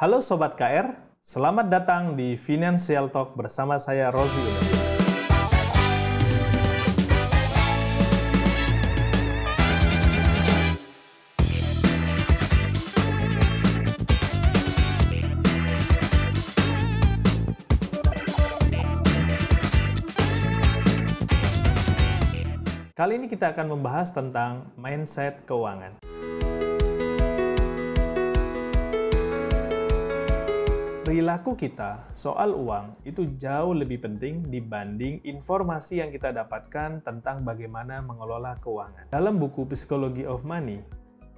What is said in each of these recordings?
Halo Sobat KR, selamat datang di Financial Talk bersama saya Rozi Unadia. Kali ini kita akan membahas tentang mindset keuangan. Perilaku kita soal uang itu jauh lebih penting dibanding informasi yang kita dapatkan tentang bagaimana mengelola keuangan. Dalam buku Psychology of Money,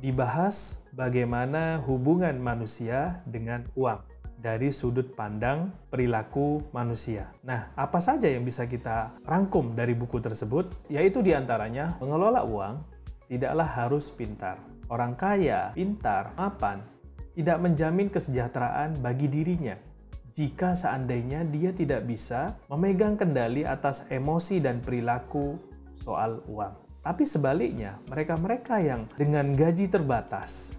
dibahas bagaimana hubungan manusia dengan uang dari sudut pandang perilaku manusia. Nah, apa saja yang bisa kita rangkum dari buku tersebut? Yaitu diantaranya, mengelola uang tidaklah harus pintar. Orang kaya, pintar, mapan, tidak menjamin kesejahteraan bagi dirinya jika seandainya dia tidak bisa memegang kendali atas emosi dan perilaku soal uang. Tapi sebaliknya, mereka-mereka yang dengan gaji terbatas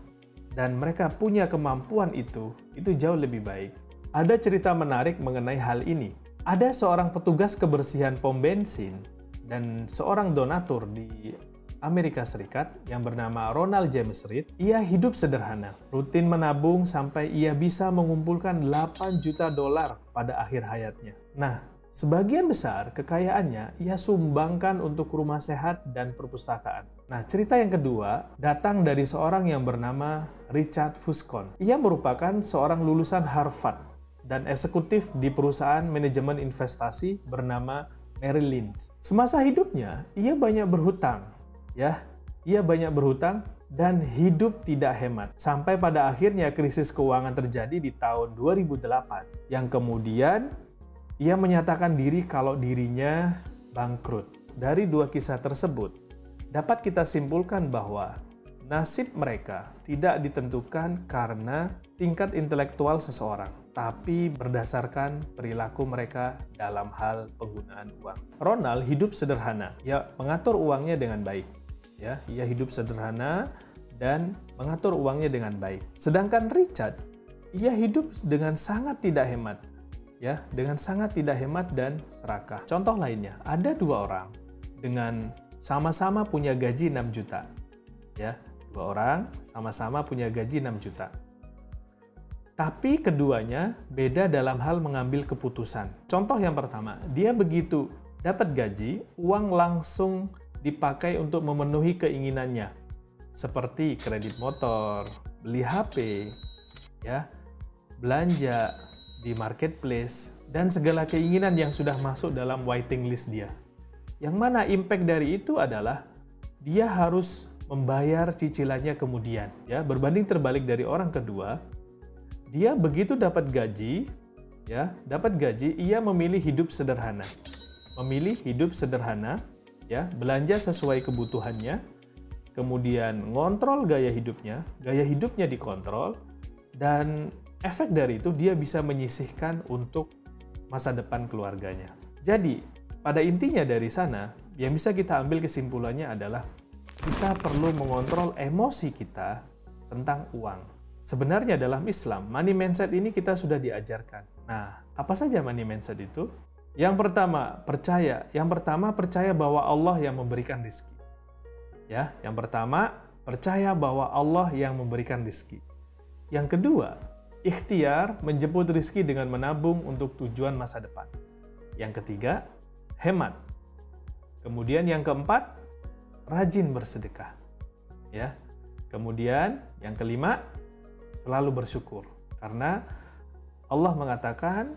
dan mereka punya kemampuan itu jauh lebih baik. Ada cerita menarik mengenai hal ini. Ada seorang petugas kebersihan pom bensin dan seorang donatur di Amerika Serikat yang bernama Ronald James Reed. Ia hidup sederhana, rutin menabung sampai ia bisa mengumpulkan 8 juta dolar pada akhir hayatnya. Nah, sebagian besar kekayaannya ia sumbangkan untuk rumah sehat dan perpustakaan. Nah, cerita yang kedua datang dari seorang yang bernama Richard Fuscon. Ia merupakan seorang lulusan Harvard dan eksekutif di perusahaan manajemen investasi bernama Merrill Lynch. Semasa hidupnya, ia banyak berhutang. Ia banyak berhutang dan hidup tidak hemat. Sampai pada akhirnya krisis keuangan terjadi di tahun 2008. Yang kemudian ia menyatakan diri kalau dirinya bangkrut. Dari dua kisah tersebut, dapat kita simpulkan bahwa nasib mereka tidak ditentukan karena tingkat intelektual seseorang, tapi berdasarkan perilaku mereka dalam hal penggunaan uang. Ronald hidup sederhana, ia mengatur uangnya dengan baik. Ia hidup sederhana dan mengatur uangnya dengan baik. Sedangkan Richard, ia hidup dengan sangat tidak hemat, dengan sangat tidak hemat dan serakah. Contoh lainnya, ada dua orang dengan sama-sama punya gaji 6 juta. Dua orang sama-sama punya gaji 6 juta. Tapi keduanya beda dalam hal mengambil keputusan. Contoh yang pertama, dia begitu dapat gaji, uang langsung dipakai untuk memenuhi keinginannya, seperti kredit motor, beli HP, belanja di marketplace, dan segala keinginan yang sudah masuk dalam waiting list dia. Yang mana impact dari itu adalah dia harus membayar cicilannya kemudian. Berbanding terbalik dari orang kedua, dia begitu dapat gaji, ia memilih hidup sederhana. Belanja sesuai kebutuhannya, kemudian ngontrol gaya hidupnya dikontrol, dan efek dari itu dia bisa menyisihkan untuk masa depan keluarganya. Jadi, pada intinya dari sana, yang bisa kita ambil kesimpulannya adalah kita perlu mengontrol emosi kita tentang uang. Sebenarnya dalam Islam, money mindset ini kita sudah diajarkan. Nah, apa saja money mindset itu? Yang pertama, percaya bahwa Allah yang memberikan rezeki. Yang pertama, percaya bahwa Allah yang memberikan rezeki. Yang kedua, ikhtiar menjemput rezeki dengan menabung untuk tujuan masa depan. Yang ketiga, hemat. Kemudian yang keempat, rajin bersedekah. Kemudian yang kelima, selalu bersyukur. Karena Allah mengatakan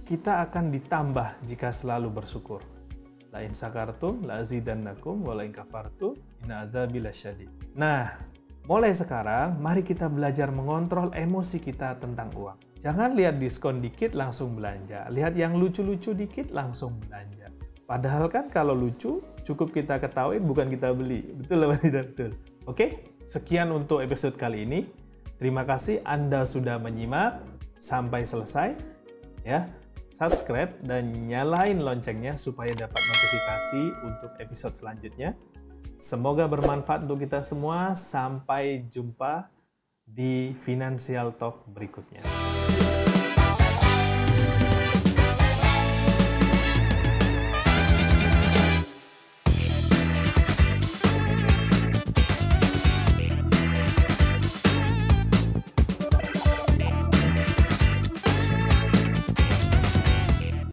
kita akan ditambah jika selalu bersyukur. La in syakartum la azidannakum wa la in kafartum inna adzabi lasyadid. Nah, mulai sekarang mari kita belajar mengontrol emosi kita tentang uang. Jangan lihat diskon dikit langsung belanja. Lihat yang lucu-lucu dikit langsung belanja. Padahal kan kalau lucu cukup kita ketawain bukan kita beli. Betul atau tidak betul? Oke, sekian untuk episode kali ini. Terima kasih Anda sudah menyimak sampai selesai. Subscribe dan nyalain loncengnya supaya dapat notifikasi untuk episode selanjutnya. Semoga bermanfaat untuk kita semua. Sampai jumpa di Financial Talk berikutnya.